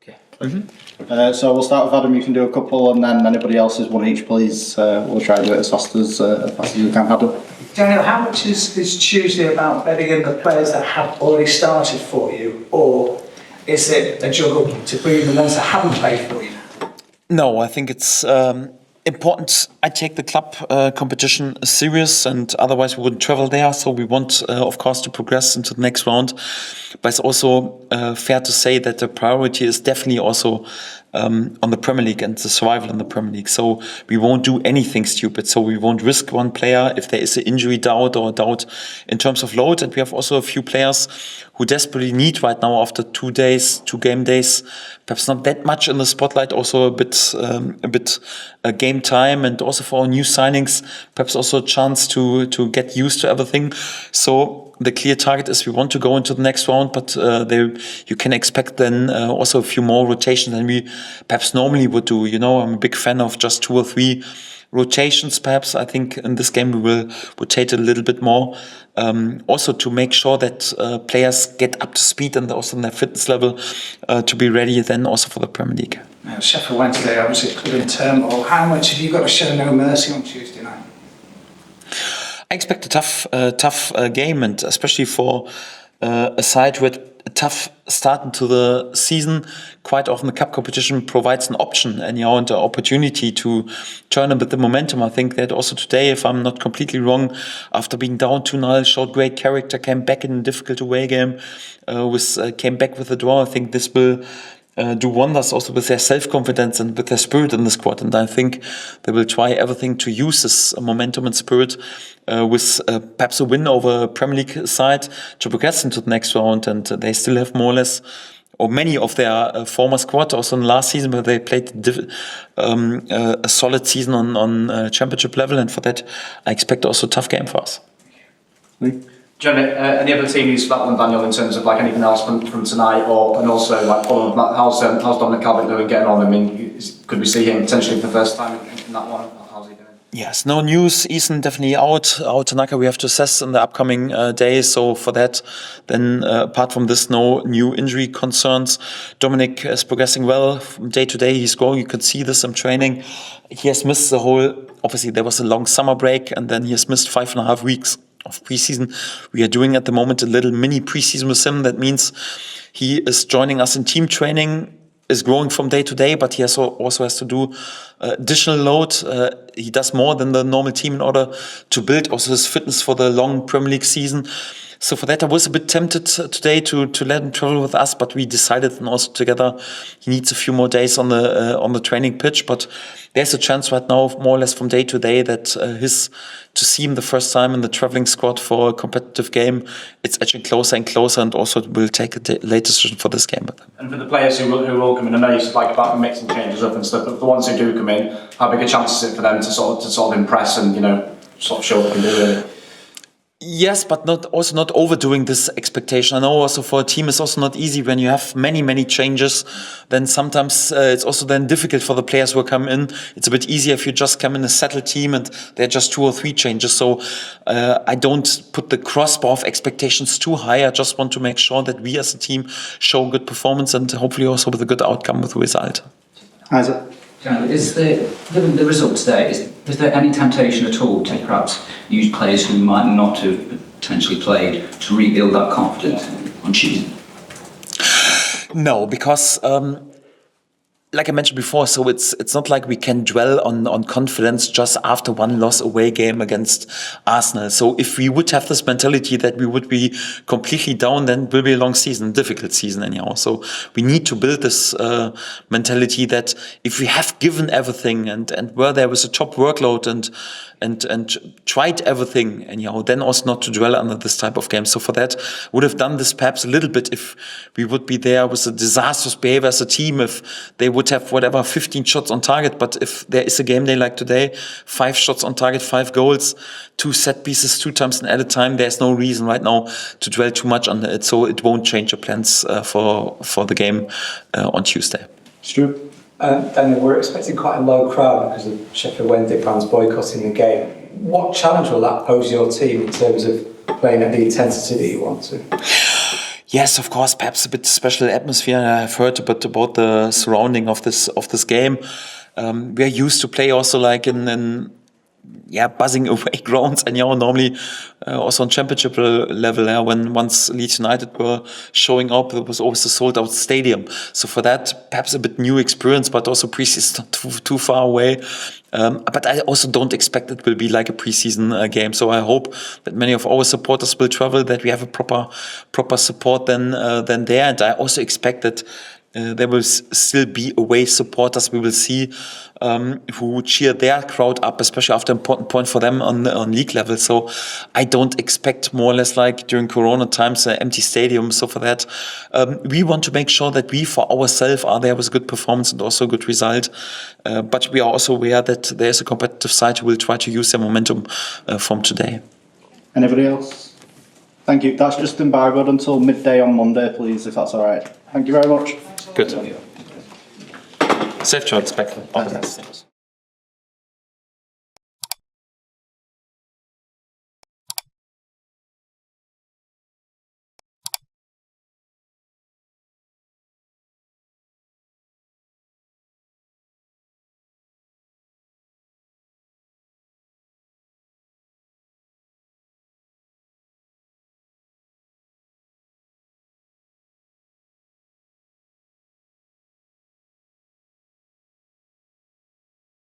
Okay. So we'll start with Adam. You can do a couple, and then anybody else is one each, please. We'll try to do it as fast as we can. Adam. Daniel, how much is Tuesday about bedding in the players that have already started for you, or is it a juggle to bring in the ones that haven't played for you? No, I think it's important. I take the club competition serious, and otherwise we wouldn't travel there. So we want, of course, to progress into the next round. But it's also fair to say that the priority is definitely also on the Premier League and the survival in the Premier League. So we won't do anything stupid. So we won't risk one player if there is an injury doubt or a doubt in terms of load. And we have also a few players who desperately need right now, after 2 game days, perhaps not that much in the spotlight, also a bit game time, and also for our new signings, perhaps also a chance to get used to everything. So the clear target is we want to go into the next round, but you can expect then also a few more rotations than we perhaps normally would do. You know, I'm a big fan of just 2 or 3 rotations. Perhaps I think in this game we will rotate a little bit more, also to make sure that players get up to speed and also in their fitness level to be ready then also for the Premier League. Now, Sheffield Wednesday, obviously, club in turmoil. How much have you got to show no mercy on Tuesday night? I expect a tough game, and especially for a side with a tough start into the season. Quite often the cup competition provides an option and an opportunity to turn a bit the momentum. I think that also today, if I'm not completely wrong, after being down 2-0, showed great character, came back in a difficult away game, came back with a draw. I think this will do wonders also with their self-confidence and with their spirit in the squad. And I think they will try everything to use this momentum and spirit with perhaps a win over a Premier League side to progress into the next round. And they still have more or less, or many of their former squad, also in the last season, where they played a solid season on championship level. And for that, I expect also a tough game for us. Jenny, any other team who's flat than Daniel in terms of like anything else from tonight, and also like how's Dominic Calvert-Lewin getting on? I mean, could we see him potentially for the first time in that one? How's he doing? Yes, no news. Ethan definitely out. Tanaka we have to assess in the upcoming days. So for that, then apart from this, no new injury concerns. Dominic is progressing well from day to day. He's growing. You can see this in training. He has missed the whole. Obviously, there was a long summer break, and then he has missed 5.5 weeks of preseason. We are doing at the moment a little mini preseason with him. That means he is joining us in team training, is growing from day to day, but he also has to do additional load. He does more than the normal team in order to build also his fitness for the long Premier League season. So for that, I was a bit tempted today to let him travel with us, but we decided, and also together, he needs a few more days on the training pitch. But there's a chance right now, more or less from day to day, that to see him the first time in the traveling squad for a competitive game, it's actually closer and closer, and also we'll take a late decision for this game. And for the players who will come in, I know you like about mixing changes up and stuff, but the ones who do come in, how big a chance is it for them to sort of impress and sort of show what they can do really? Yes, but not overdoing this expectation. I know also for a team it's also not easy when you have many changes. Then sometimes it's also then difficult for the players who come in. It's a bit easier if you just come in a settled team and there are just 2 or 3 changes. So I don't put the crossbar of expectations too high. I just want to make sure that we as a team show good performance and hopefully also with a good outcome with the result. Isaac. Is the result today, is there any temptation at all to perhaps use players who might not have potentially played to rebuild that confidence on Tuesday? No, because like I mentioned before, so it's not like we can dwell on confidence just after one loss away game against Arsenal. So if we would have this mentality that we would be completely down, then it will be a long season, difficult season anyhow. So we need to build this mentality that if we have given everything and were there with a top workload and tried everything anyhow, then also not to dwell under this type of game. So for that, would have done this perhaps a little bit if we would be there with a disastrous behavior as a team, if they would have 15 shots on target. But if there is a game day like today, 5 shots on target, 5 goals, 2 set pieces, 2 times in added time, there's no reason right now to dwell too much on it. So it won't change the plans for the game on Tuesday. Stu? Daniel, we're expecting quite a low crowd because of Sheffield Wednesday fans boycotting the game. What challenge will that pose your team in terms of playing at the intensity that you want to? Yes, of course, perhaps a bit special atmosphere. I've heard a bit about the surrounding of this game. We are used to play also like in buzzing away grounds, and normally also on championship level, when once Leeds United were showing up, it was always a sold out stadium. So for that, perhaps a bit new experience, but also preseason not too far away. But I also don't expect it will be like a preseason game. So I hope that many of our supporters will travel, that we have a proper support then there. And I also expect that there will still be away supporters we will see who cheer their crowd up, especially after an important point for them on league level. So I don't expect more or less like during Corona times an empty stadium. So for that, we want to make sure that we for ourselves are there with a good performance and also a good result. But we are also aware that there's a competitive side who will try to use their momentum from today. Anybody else? Thank you. That's just embargoed until midday on Monday, please, if that's all right. Thank you very much. Good. Safe travels back.